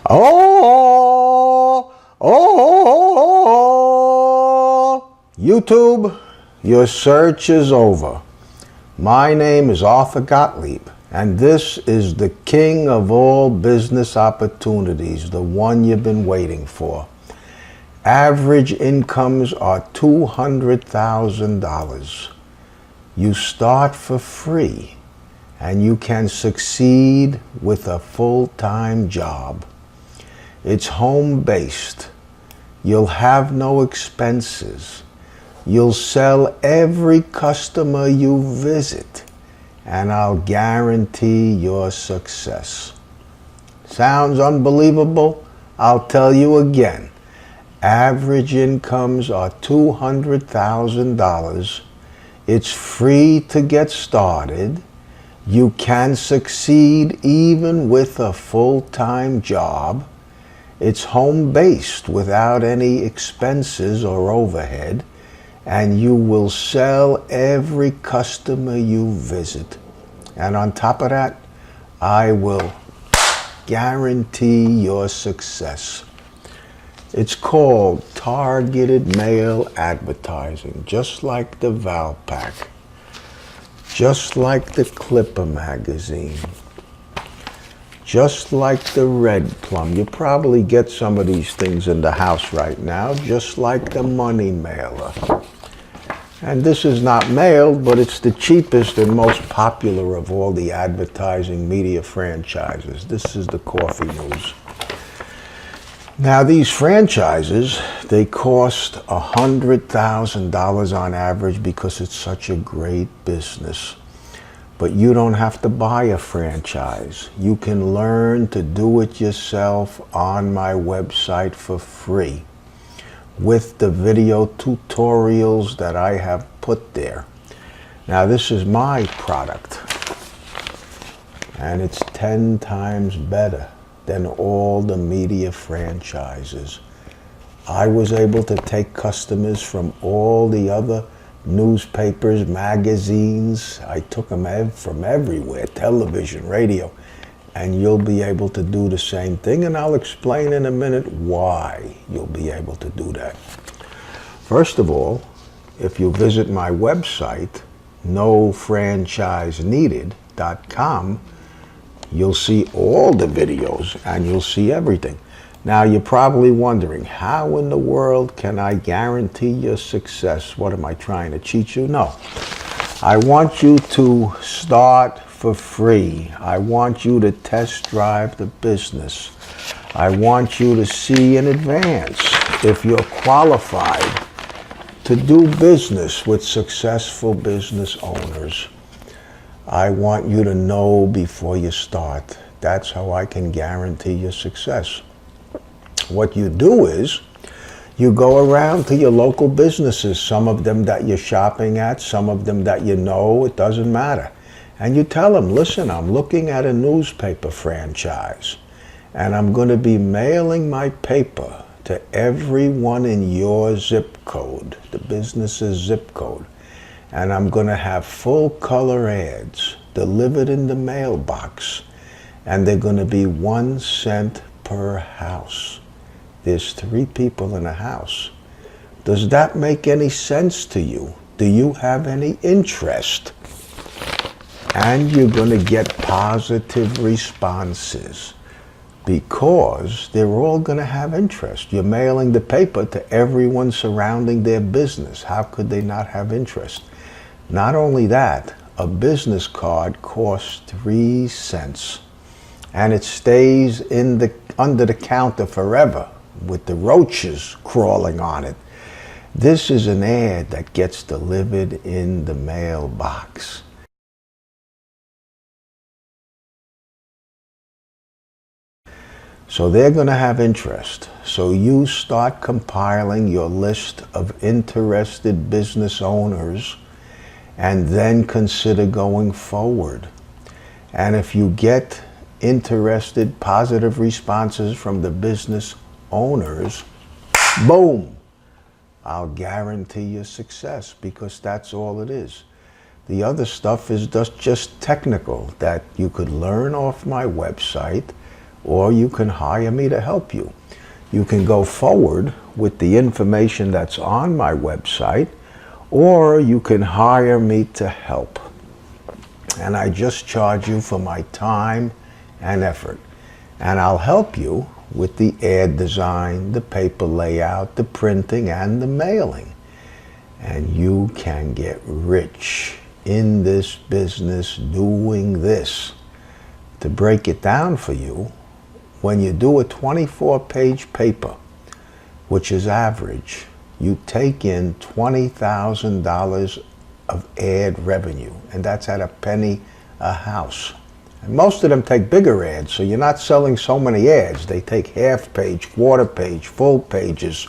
Oh, YouTube, your search is over. My name is Arthur Gottlieb, and this is the king of all business opportunities, the one you've been waiting for. Average incomes are $200,000. You start for free, and you can succeed with a full-time job. It's home-based. You'll have no expenses. You'll sell every customer you visit, and I'll guarantee your success. Sounds unbelievable? I'll tell you again. Average incomes are $200,000. It's free to get started. You can succeed even with a full-time job. It's home-based without any expenses or overhead, and you will sell every customer you visit. And on top of that, I will guarantee your success. It's called targeted mail advertising, just like the Valpak, just like the Clipper magazine, just like the Red Plum. You probably get some of these things in the house right now, just like the Money Mailer. And this is not mailed, but it's the cheapest and most popular of all the advertising media franchises. This is the Coffee News. Now, these franchises, they cost $100,000 on average because it's such a great business. But you don't have to buy a franchise. You can learn to do it yourself on my website for free with the video tutorials that I have put there. Now, this is my product, and it's 10 times better than all the media franchises. I was able to take customers from all the other newspapers, magazines. I took them from everywhere, television, radio, and you'll be able to do the same thing, and I'll explain in a minute why you'll be able to do that. First of all, if you visit my website, nofranchiseneeded.com, you'll see all the videos and you'll see everything. Now, you're probably wondering, how in the world can I guarantee your success? What am I trying to cheat you? No. I want you to start for free. I want you to test drive the business. I want you to see in advance if you're qualified to do business with successful business owners. I want you to know before you start. That's how I can guarantee your success. What you do is, you go around to your local businesses, some of them that you're shopping at, some of them that you know, it doesn't matter. And you tell them, listen, I'm looking at a newspaper franchise, and I'm going to be mailing my paper to everyone in your zip code, the business's zip code. And I'm going to have full color ads delivered in the mailbox, and they're going to be 1 cent per house. There's 3 people in a house. Does that make any sense to you? Do you have any interest? And you're going to get positive responses because they're all going to have interest. You're mailing the paper to everyone surrounding their business. How could they not have interest? Not only that, a business card costs 3 cents, and it stays under the counter forever with the roaches crawling on it. This is an ad that gets delivered in the mailbox. So they're going to have interest. So you start compiling your list of interested business owners, and then consider going forward. And if you get interested, positive responses from the business owners, boom, I'll guarantee your success, because that's all it is. The other stuff is just technical that you could learn off my website or you can hire me to help you. You can go forward with the information that's on my website, or you can hire me to help. And I just charge you for my time and effort. And I'll help you with the ad design, the paper layout, the printing, and the mailing. And you can get rich in this business doing this. To break it down for you, when you do a 24-page paper, which is average, you take in $20,000 of ad revenue, and that's at a penny a house. And most of them take bigger ads, so you're not selling so many ads. They take half-page, quarter-page, full pages.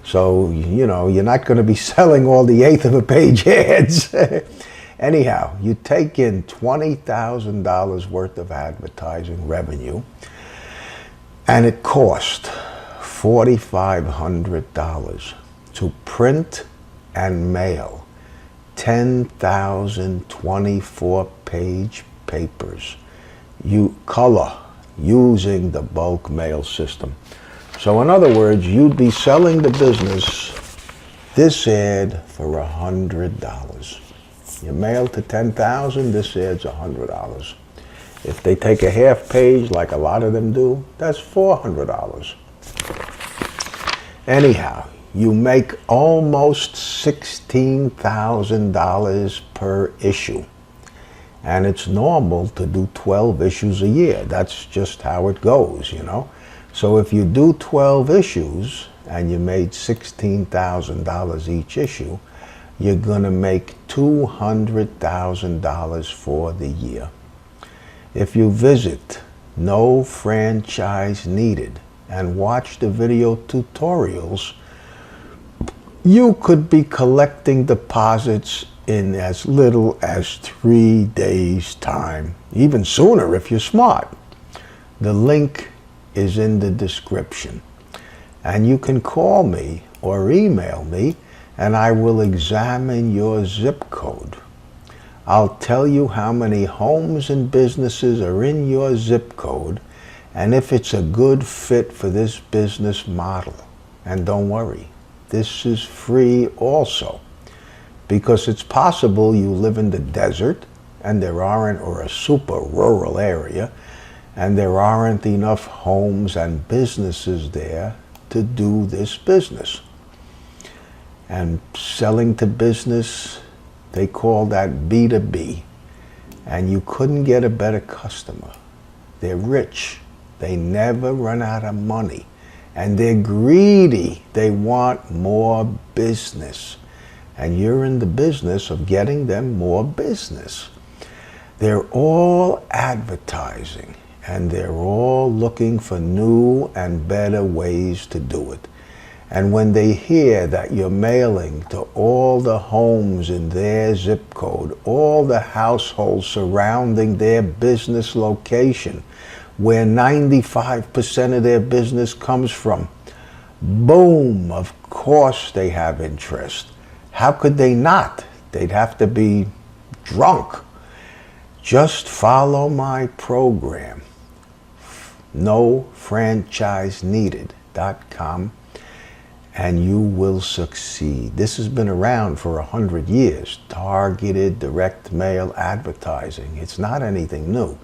So, you know, you're not going to be selling all the eighth of a page ads. Anyhow, you take in $20,000 worth of advertising revenue, and it cost $4,500 to print and mail 10,000 24-page papers. You color using the bulk mail system. So in other words, you'd be selling the business this ad for $100. You mail to 10,000, this ad's $100. If they take a half page, like a lot of them do, that's $400. Anyhow, you make almost $16,000 per issue. And it's normal to do 12 issues a year. That's just how it goes, you know. So if you do 12 issues and you made $16,000 each issue, you're going to make $200,000 for the year. If you visit No Franchise Needed and watch the video tutorials, you could be collecting deposits in as little as 3 days' time, even sooner if you're smart. The link is in the description. And you can call me or email me, and I will examine your zip code. I'll tell you how many homes and businesses are in your zip code, and if it's a good fit for this business model. And don't worry, this is free also, because it's possible you live in the desert and there aren't, or a super rural area, and there aren't enough homes and businesses there to do this business. And selling to business, they call that B2B. And you couldn't get a better customer. They're rich. They never run out of money. And they're greedy. They want more business. And you're in the business of getting them more business. They're all advertising. And they're all looking for new and better ways to do it. And when they hear that you're mailing to all the homes in their zip code, all the households surrounding their business location, where 95% of their business comes from, boom, of course they have interest. How could they not? They'd have to be drunk. Just follow my program, NoFranchiseNeeded.com, and you will succeed. This has been around for 100 years, targeted direct mail advertising. It's not anything new.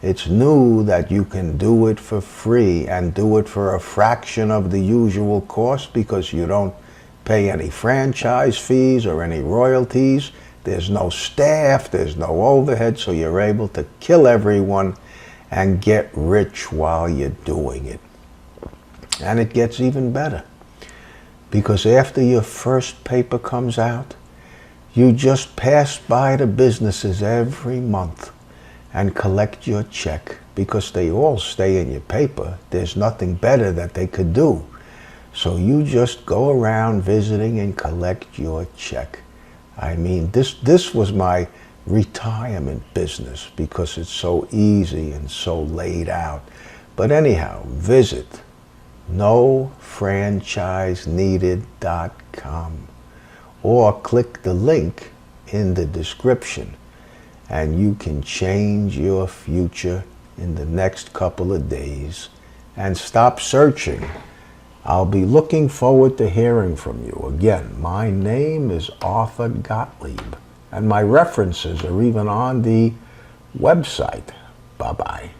It's new that you can do it for free and do it for a fraction of the usual cost, because you don't pay any franchise fees or any royalties. There's no staff, there's no overhead, so you're able to kill everyone and get rich while you're doing it. And it gets even better, because after your first paper comes out, you just pass by the businesses every month and collect your check, because they all stay in your paper. There's nothing better that they could do. So you just go around visiting and collect your check. I mean, this was my retirement business, because it's so easy and so laid out. But anyhow, visit NoFranchiseNeeded.com or click the link in the description, and you can change your future in the next couple of days and stop searching. I'll be looking forward to hearing from you. Again, my name is Arthur Gottlieb, and my references are even on the website. Bye-bye.